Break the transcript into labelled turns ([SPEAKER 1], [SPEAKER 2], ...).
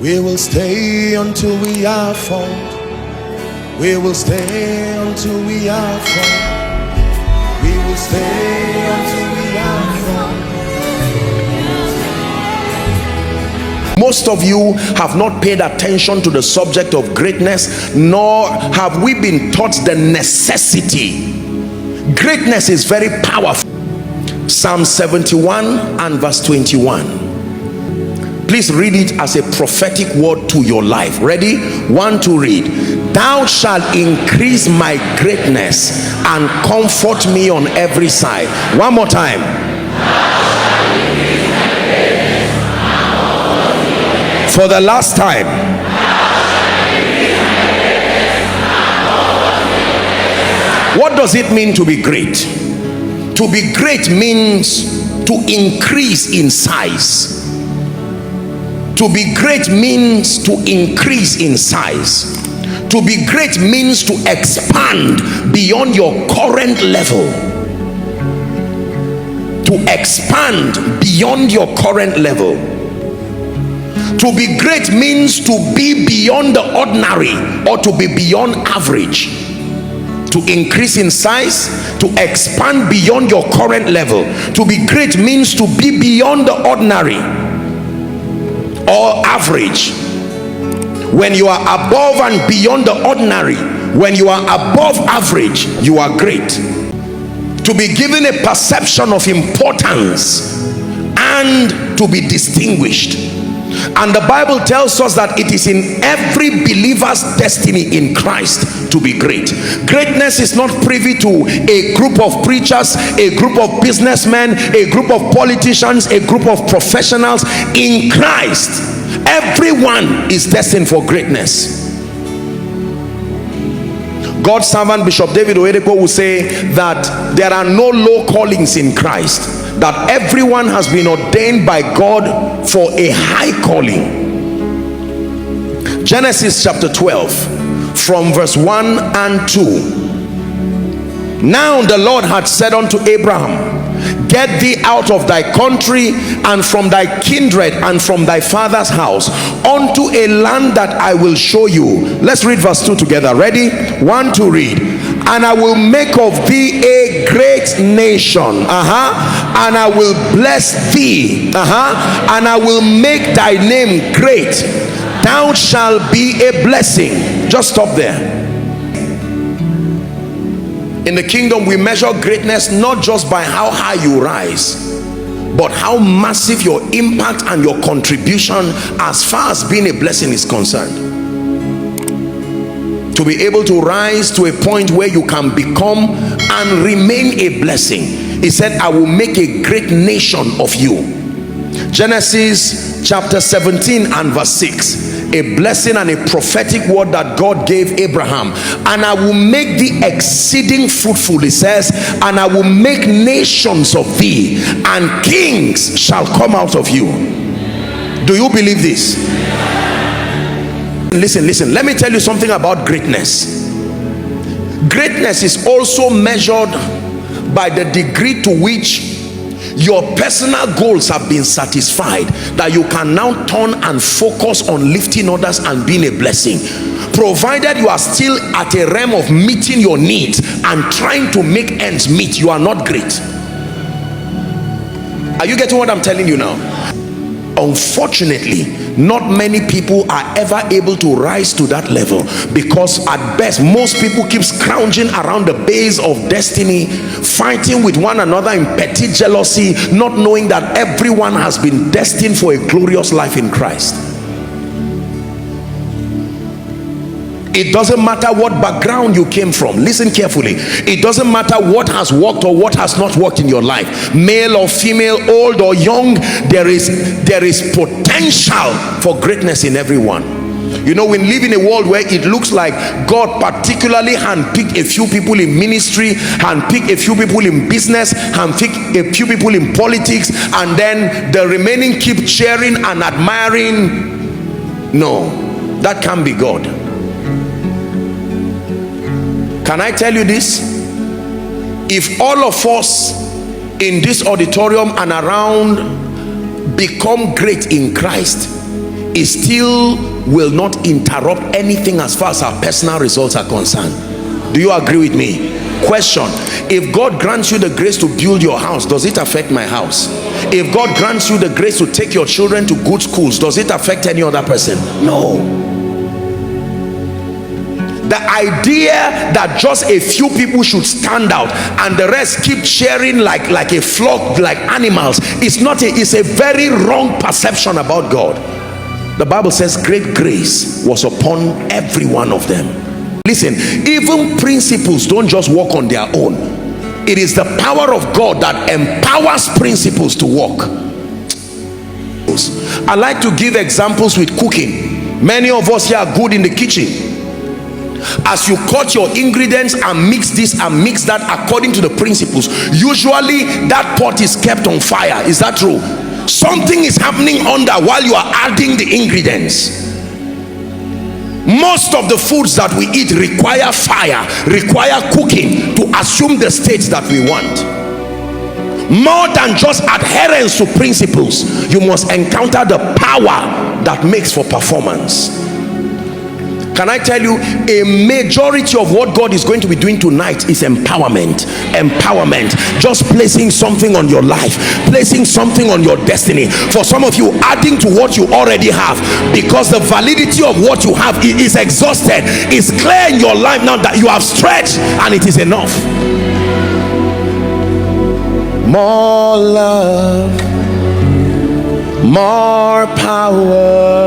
[SPEAKER 1] We will stay until we are found. We will stay until we are found. We will stay until we are found. Most of you have not paid attention to the subject of greatness, nor have we been taught the necessity. Greatness is very powerful. Psalm 71 and verse 21. Please read it as a prophetic word to your life. Ready? 1, 2, read. Thou shalt increase my greatness and comfort me on every side. One more time. For the last time. What does it mean to be great? To be great means to increase in size. To be great means to increase in size. To be great means to expand beyond your current level. To expand beyond your current level. To be great means to be beyond the ordinary, or to be beyond average. To increase in size, to expand beyond your current level. To be great means to be beyond the ordinary or average. When you are above and beyond the ordinary, when you are above average, you are great. To be given a perception of importance and to be distinguished. And the Bible tells us that it is in every believer's destiny in Christ to be great. Greatness is not privy to a group of preachers, a group of businessmen, a group of politicians, a group of professionals. In Christ, everyone is destined for greatness. God's servant Bishop David Oyedepo will say that there are no low callings in Christ, that everyone has been ordained by God for a high calling. Genesis chapter 12 from verse 1 and 2. Now the Lord had said unto Abraham, get thee out of thy country and from thy kindred and from thy father's house unto a land that I will show you. Let's read verse 2 together. Ready? 1, 2, read. And I will make of thee a great nation, and I will bless thee, and I will make thy name great. Thou shalt be a blessing. Just stop there. In the kingdom, we measure greatness not just by how high you rise, but how massive your impact and your contribution as far as being a blessing is concerned. To be able to rise to a point where you can become and remain a blessing. He said, I will make a great nation of you. Genesis chapter 17 and verse 6. A blessing and a prophetic word that God gave Abraham. And I will make thee exceeding fruitful, he says, and I will make nations of thee, and kings shall come out of you. Do you believe this? Listen, let me tell you something about greatness. Greatness is also measured by the degree to which your personal goals have been satisfied, that you can now turn and focus on lifting others and being a blessing. Provided you are still at a realm of meeting your needs and trying to make ends meet, you are not great. Are you getting what I'm telling you now? Unfortunately, not many people are ever able to rise to that level, because at best most people keep scrounging around the base of destiny, fighting with one another in petty jealousy, not knowing that everyone has been destined for a glorious life in Christ. It doesn't matter what background you came from. Listen carefully. It doesn't matter what has worked or what has not worked in your life. Male or female, old or young, there is potential for greatness in everyone. You know, we live in a world where it looks like God particularly handpicked a few people in ministry, handpicked a few people in business, handpicked a few people in politics, and then the remaining keep cheering and admiring. No, that can't be God. Can I tell you this? If all of us in this auditorium and around become great in Christ, it still will not interrupt anything as far as our personal results are concerned. Do you agree with me? Question: if God grants you the grace to build your house, does it affect my house? If God grants you the grace to take your children to good schools, does it affect any other person? No. The idea that just a few people should stand out and the rest keep cheering like a flock, like animals, it's a very wrong perception about God. The Bible says great grace was upon every one of them. Listen, even principles don't just work on their own. It is the power of God that empowers principles to work. I like to give examples with cooking. Many of us here are good in the kitchen. As you cut your ingredients and mix this and mix that according to the principles, usually that pot is kept on fire. Is that true? Something is happening under while you are adding the ingredients. Most of the foods that we eat require fire, require cooking to assume the states that we want. More than just adherence to principles, you must encounter the power that makes for performance. Can I tell you, a majority of what God is going to be doing tonight is empowerment. Just placing something on your life, placing something on your destiny. For some of you, adding to what you already have, because the validity of what you have is exhausted. It's clear in your life now that you have stretched and it is enough. More love, more power,